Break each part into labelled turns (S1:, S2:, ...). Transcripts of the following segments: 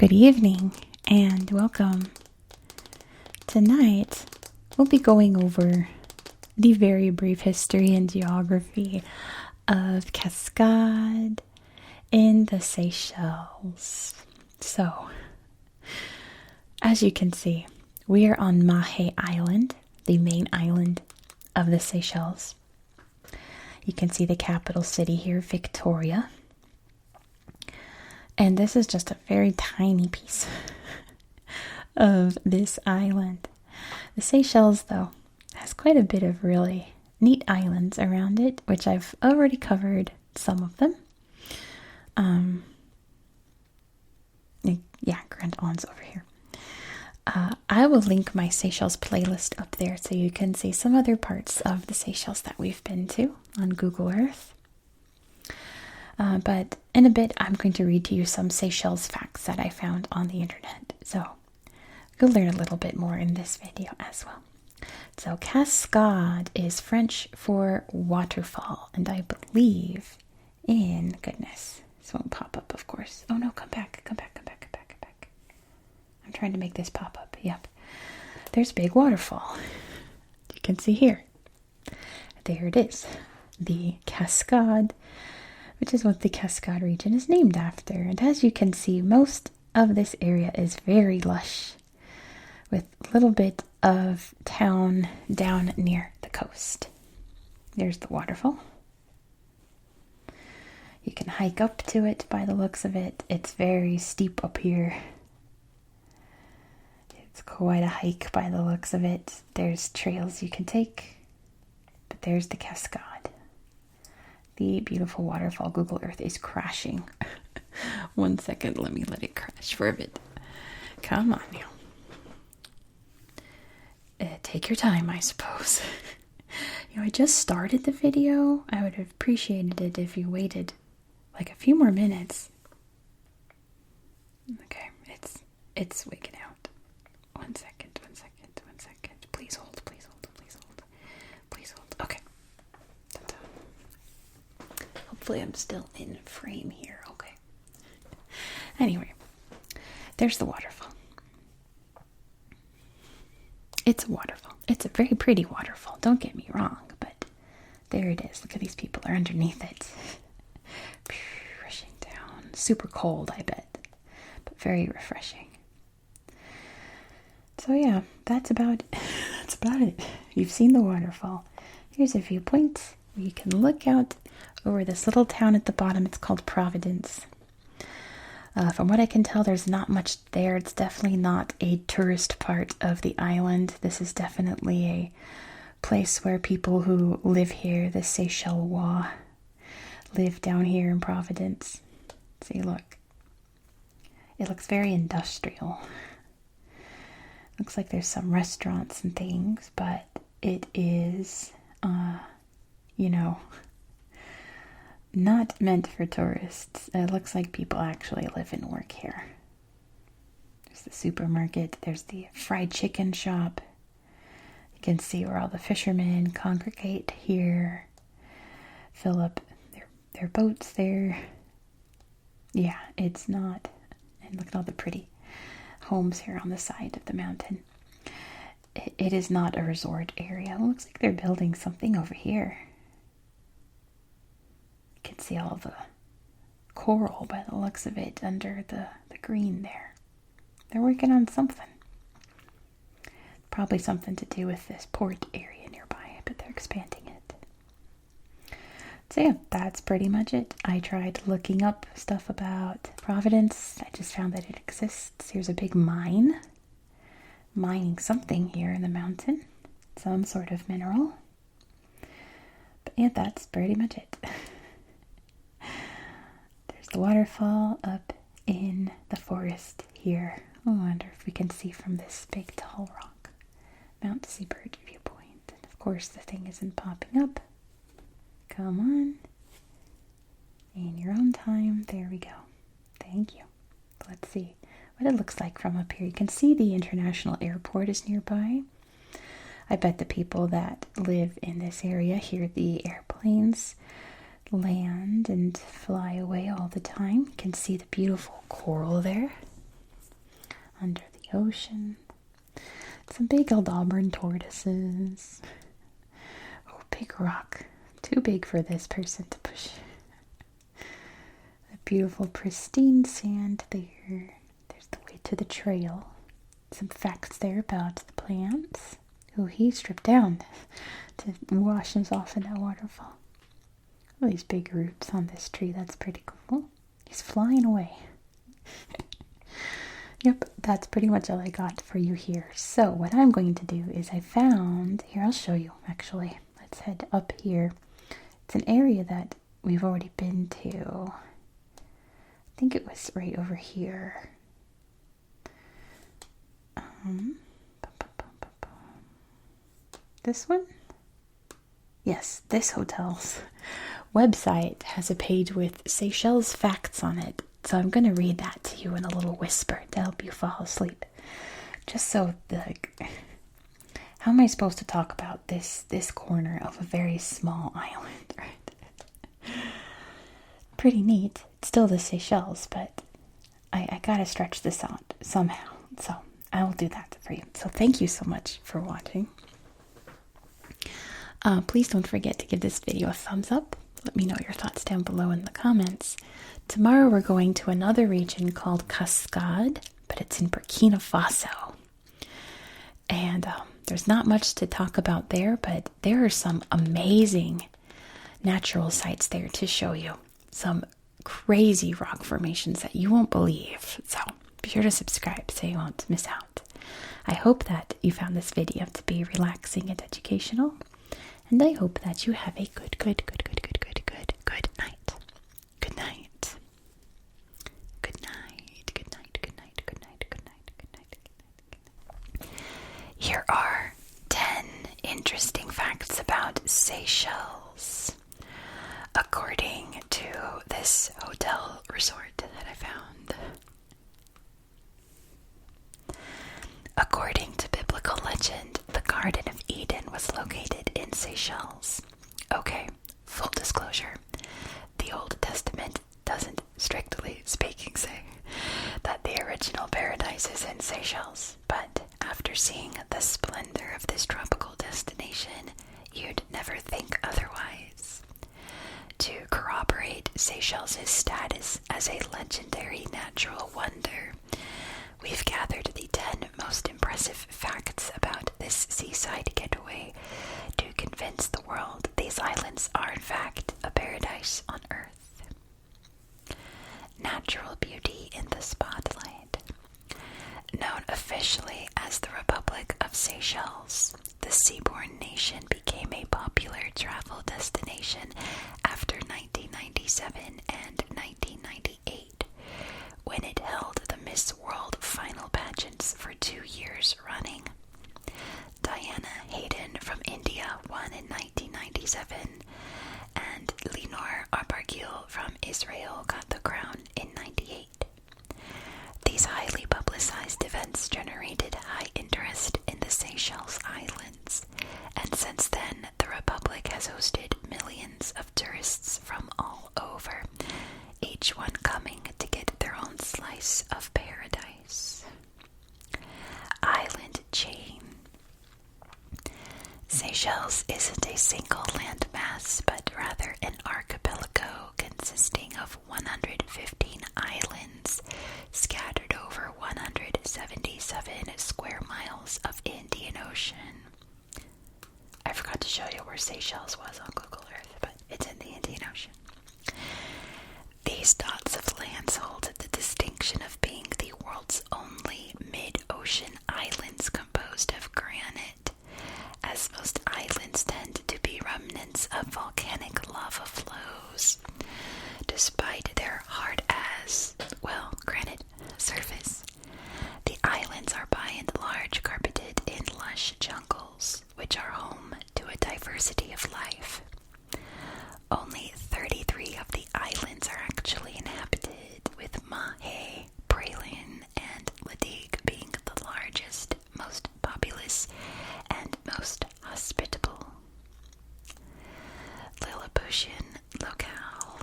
S1: Good evening and welcome. Tonight we'll be going over the very brief history and geography of Cascade in the Seychelles. So, as you can see, we are on Mahé Island, the main island of the Seychelles. You can see the capital city here, Victoria. And this is just a very tiny piece of this island. The Seychelles, though, has quite a bit of really neat islands around it, which I've already covered some of them. Grand Anse over here. I will link my Seychelles playlist up there so you can see some other parts of the Seychelles that we've been to on Google Earth. But in a bit, I'm going to read to you some Seychelles facts that I found on the internet. So you'll learn a little bit more in this video as well. So Cascade is French for waterfall, and I believe in, goodness, this won't pop up, of course. Oh no, come back. I'm trying to make this pop up. Yep. There's a big waterfall. You can see here. There it is. The Cascade, which is what the Cascade region is named after. And as you can see, most of this area is very lush, with a little bit of town down near the coast. There's the waterfall. You can hike up to it by the looks of it. It's very steep up here. It's quite a hike by the looks of it. There's trails you can take, but there's the Cascade. The beautiful waterfall. Google Earth is crashing. 1 second, let it crash for a bit. Come on now. Take your time, I suppose. I just started the video. I would have appreciated it if you waited like a few more minutes. Okay, it's wigging out. 1 second. Please hold. Okay. Hopefully I'm still in frame here. Okay. Anyway, there's the waterfall. It's a waterfall. It's a very pretty waterfall. Don't get me wrong, but there it is. Look at these people are underneath it. Rushing down. Super cold, I bet, but very refreshing. So yeah, that's about it. You've seen the waterfall. Here's a viewpoint where you can look out over this little town at the bottom. It's called Providence. From what I can tell, there's not much there. It's definitely not a tourist part of the island. This is definitely a place where people who live here, the Seychellois, live down here in Providence. See, look. It looks very industrial. Looks like there's some restaurants and things, but it is, not meant for tourists. It looks like people actually live and work here. There's the supermarket. There's the fried chicken shop. You can see where all the fishermen congregate here, fill up their boats there. Yeah, it's not. And look at all the pretty homes here on the side of the mountain. It is not a resort area. It looks like they're building something over here. You can see all the coral by the looks of it under the green there. They're working on something. Probably something to do with this port area nearby, but they're expanding it. So yeah, that's pretty much it. I tried looking up stuff about Providence. I just found that it exists. Here's a big mine. Mining something here in the mountain. Some sort of mineral. But yeah, that's pretty much it. There's the waterfall up in the forest here. I wonder if we can see from this big tall rock. Mount Sebert viewpoint. And of course the thing isn't popping up. Come on. In your own time. There we go. Thank you. Let's see what it looks like from up here. You can see the international airport is nearby. I bet the people that live in this area hear the airplanes land and fly away all the time. You can see the beautiful coral there. under the ocean. Some big old auburn tortoises. Oh, big rock. Too big for this person to push. A beautiful pristine sand there. There's the way to the trail. Some facts there about the plants. Oh, he stripped down to wash himself in that waterfall. Oh, these big roots on this tree. That's pretty cool. He's flying away. Yep, that's pretty much all I got for you here. So what I'm going to do is here, I'll show you actually. Let's head up here. It's an area that we've already been to. I think it was right over here. This one? Yes, this hotel's website has a page with Seychelles facts on it. So I'm going to read that to you in a little whisper to help you fall asleep. Just so, how am I supposed to talk about this corner of a very small island, right? Pretty neat. It's still the Seychelles, but I gotta stretch this out somehow. So I will do that for you. So thank you so much for watching. Please don't forget to give this video a thumbs up. Let me know your thoughts down below in the comments. Tomorrow we're going to another region called Cascade, but it's in Burkina Faso. And there's not much to talk about there, but there are some amazing natural sights there to show you. Some crazy rock formations that you won't believe. So be sure to subscribe so you won't miss out. I hope that you found this video to be relaxing and educational. And I hope that you have a good night. Good night. Good night. Good night. Good night. Good night. Good night. Good night. Good night. Here are 10 interesting facts about Seychelles, according to this hotel resort that I found. According to biblical legend, the Garden of Eden was located in Seychelles. Okay, full disclosure, the Old Testament doesn't, strictly speaking, say that the original paradise is in Seychelles, but after seeing the splendor of this tropical destination, you'd never think otherwise. To corroborate Seychelles' status as a legendary natural wonder, we've gathered the 10 most impressive facts about this seaside getaway to convince the world these islands are in fact a paradise on Earth. Natural beauty in the spotlight. Known officially as the Republic of Seychelles, the seaboard nation became a popular travel destination after 1997 and 1998, when it held the Miss World final pageants for 2 years running. Diana Hayden from India won in 1997, and Linor Arbargil from Israel got the crown in 98. These highly publicized events generated high interest in the Seychelles Islands, and since then the Republic has hosted millions of tourists from all over, each one coming to get their own slice of paradise. Island chain. Seychelles isn't a single landmass, but rather an archipelago consisting of 115 islands scattered over 177 square miles of Indian Ocean. I forgot to show you where Seychelles was on Google Earth, but it's in the Indian Ocean. These dots of lands hold the distinction of being the world's only mid-ocean islands composed of granite, as most islands tend to be remnants of volcanic lava flows, despite their hard as, well, granite surface. The islands are by and large carpeted in lush jungles, which are home to a diversity of life. Only 33 of the islands are actually inhabited, with Mahé, Praslin, and Ladigue being the largest, most populous, and most hospitable. Lilliputian locale.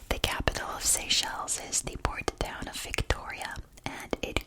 S1: The capital of Seychelles is the port town of Victoria, and it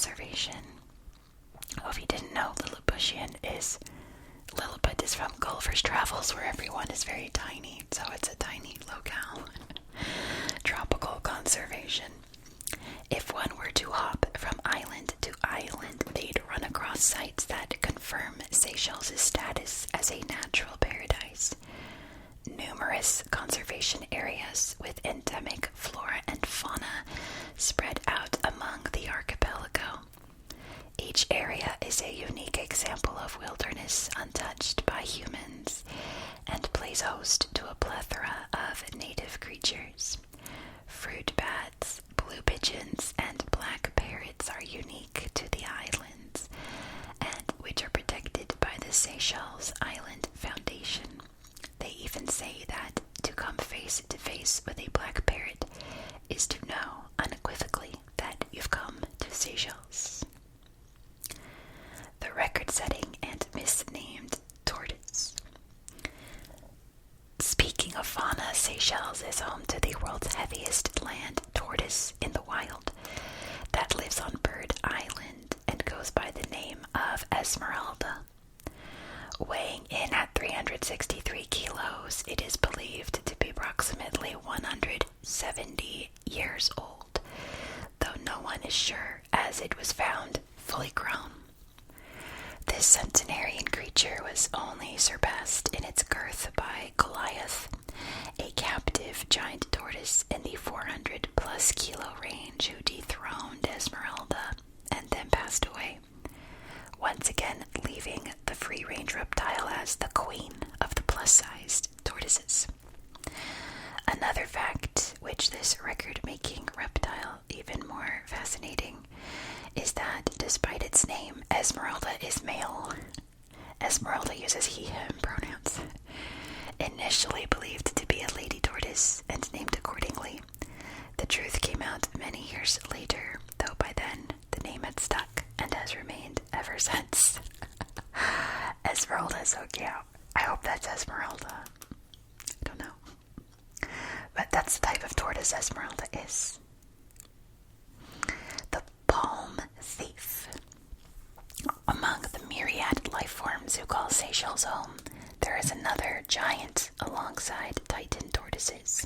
S1: conservation. Oh, if you didn't know, Lilliput is from Gulliver's Travels, where everyone is very tiny, so it's a tiny locale. Tropical conservation. If one were to hop from island to island, they'd run across sites that confirm Seychelles' status as a natural paradise. Numerous conservation areas with endemic flora and fauna spread out among the archipelago. Each area is a unique example of wilderness untouched by humans and plays host to a plethora of native creatures. Fruit bats, blue pigeons, and black parrots are unique to the islands, and which are protected by the Seychelles Island Foundation. They even say that to come face to face with a black parrot is to know unequivocally that you've come to Seychelles. The record-setting and misnamed tortoise. Speaking of fauna, Seychelles is home to the world's heaviest land tortoise in the wild that lives on Bird Island and goes by the name of Esmeralda. Weighing in at 363 kilos, it is believed to be approximately 170 years old, though no one is sure as it was found fully grown. This centenarian creature was only surpassed in its girth by Goliath, a captive giant tortoise in the 400-plus kilo range who dethroned Esmeralda and then passed away, once again leaving the free-range reptile as the queen of the plus-sized tortoises. Another fact, which this record-making reptile even more fascinating, is that despite its name, Esmeralda is male. Esmeralda uses he/him pronouns. Initially believed to be a lady tortoise and named accordingly, the truth came out many years later, though by then the name had stuck and has remained ever since. Esmeralda is so cute. I hope that's Esmeralda. I don't know. But that's the type of tortoise Esmeralda is. The palm thief. Among the myriad life forms who call Seychelles home, there is another giant alongside Titan tortoises.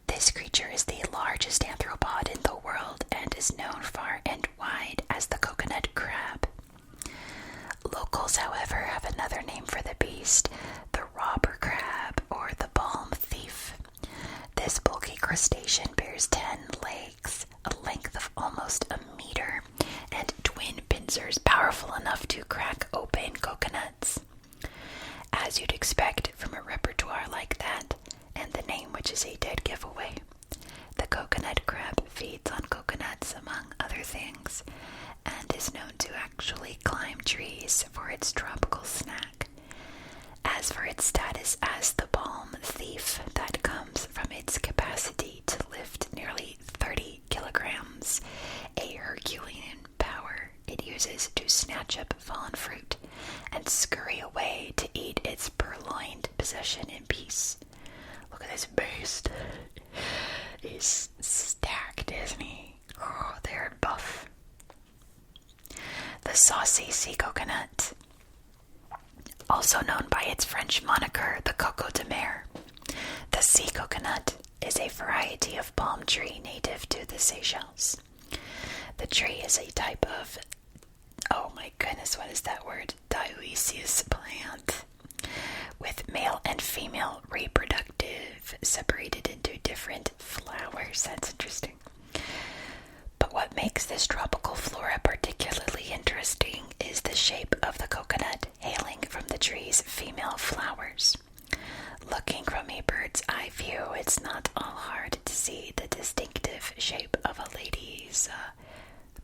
S1: This creature is the largest arthropod in the world and is known far and wide as the coconut crab. Locals, however, have another name for the beast, the robber crab or the palm thief. This bulky crustacean bears 10 legs, a length of almost a meter, and twin pincers powerful enough to crack open coconuts. As you'd expect from a repertoire like that, and the name which is a dead giveaway, the coconut crab feeds on coconuts among other things, and is known to actually climb trees for its tropical snack. As for its status as the palm thief, that comes from its capacity to lift nearly 30 kilograms, a Herculean power it uses to snatch up fallen fruit and scurry away to eat its purloined possession in peace. Look at this beast. He's stacked, isn't he? Oh, they're buff. The saucy sea coconut, also known by its French moniker, the coco de mer. The sea coconut is a variety of palm tree native to the Seychelles. The tree is a type of, oh my goodness, what is that word? Dioecious plant, with male and female reproductive separated into different flowers. That's interesting. But what makes this tropical flora particularly interesting is the shape of the coconut hailing from the tree's female flowers. Looking from a bird's eye view, it's not all hard to see the distinctive shape of a lady's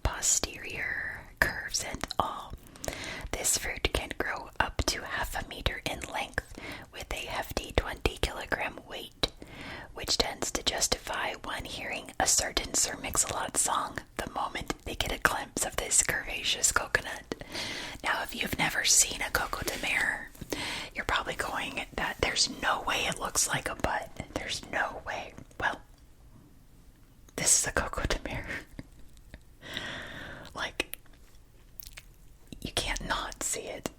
S1: posterior curves and all. This fruit can grow up to half a meter in length with a hefty 20-kilogram weight, which tends to justify one hearing a certain Sir Mix-a-Lot song the moment they get a glimpse of this curvaceous coconut. Now, if you've never seen a coco de mer, you're probably going, that there's no way it looks like a butt. There's no way. Well, this is a coco de mer. Like, you can't not see it.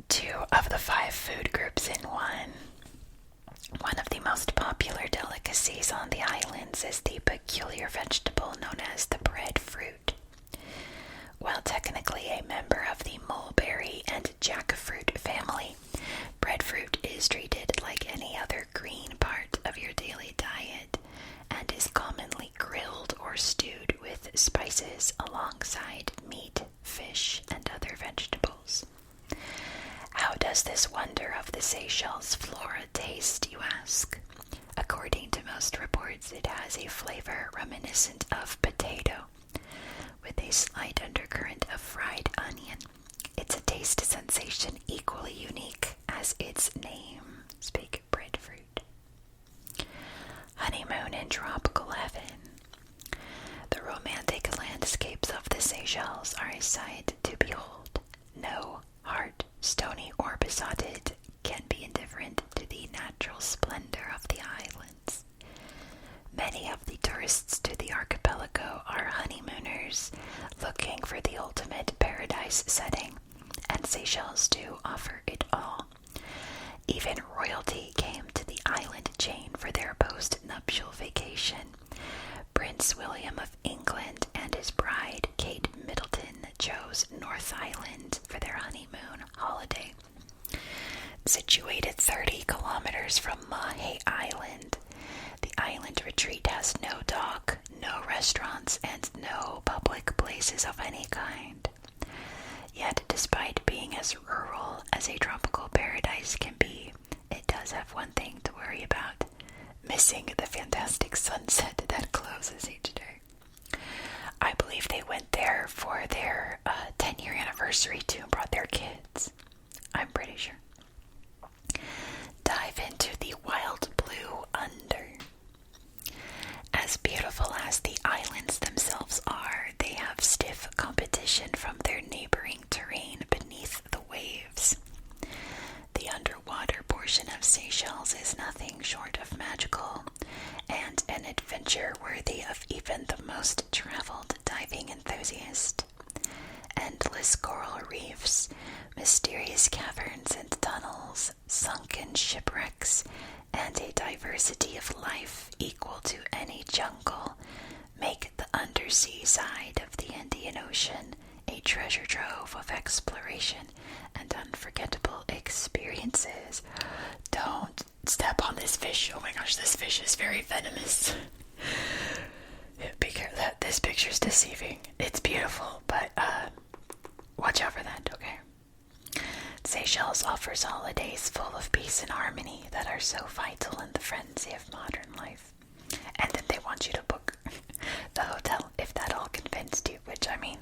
S1: 2 of the 5 food groups in one. One of the most popular delicacies on the islands is the peculiar vegetable known as the breadfruit. While technically a member of the mulberry and jackfruit family, breadfruit is treated like any other green part of your daily diet and is commonly grilled or stewed with spices alongside meat, fish, and other vegetables. How does this wonder of the Seychelles flora taste, you ask? According to most reports, it has a flavor reminiscent of potato, with a slight undercurrent of fried onion. It's a taste sensation equally unique as its name. Speak breadfruit. Honeymoon in tropical heaven. The romantic landscapes of the Seychelles are a sight to behold. No heart, stony or besotted, can be indifferent to the natural splendor of the islands. Many of the tourists to the archipelago are honeymooners looking for the ultimate paradise setting, and Seychelles do offer it all. Even royalty came to the island chain for their post-nuptial vacation. Prince William of England and his bride, Kate Middleton, chose North Island for their honeymoon holiday. Situated 30 kilometers from Mahé Island, the island retreat has no dock, no restaurants, and no public places of any kind. Yet, despite being as rural as a tropical paradise can be, it does have one thing to worry about: missing the fantastic sunset that closes each day. I believe they went there for their 10-year anniversary too and brought their kids. I'm pretty sure. Dive into the wild blue under. As beautiful as the islands themselves are, they have stiff competition from their neighboring terrain beneath the waves. The underwater portion of Seychelles is nothing short of magical, and an adventure worthy of even the most traveled diving enthusiast. Endless coral reefs, mysterious caverns and tunnels, sunken shipwrecks, and a diversity of life equal to any jungle make the undersea side of the Indian Ocean a treasure trove of exploration and unforgettable experiences. Don't step on this fish. Oh my gosh, this fish is very venomous. This picture's deceiving. It's beautiful, but watch out for that, okay? Seychelles offers holidays full of peace and harmony that are so vital in the frenzy of modern life. And then they want you to book the hotel if that all convinced you, which, I mean,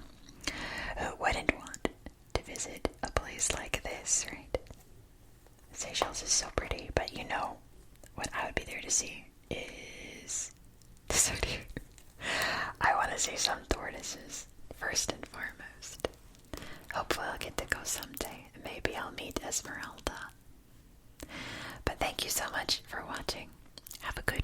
S1: who wouldn't want to visit a place like this, right? Seychelles is so pretty, but you know what I would be there to see is this right here. I want to see some tortoises, first and foremost. Hopefully I'll get to go someday, and maybe I'll meet Esmeralda. But thank you so much for watching. Have a good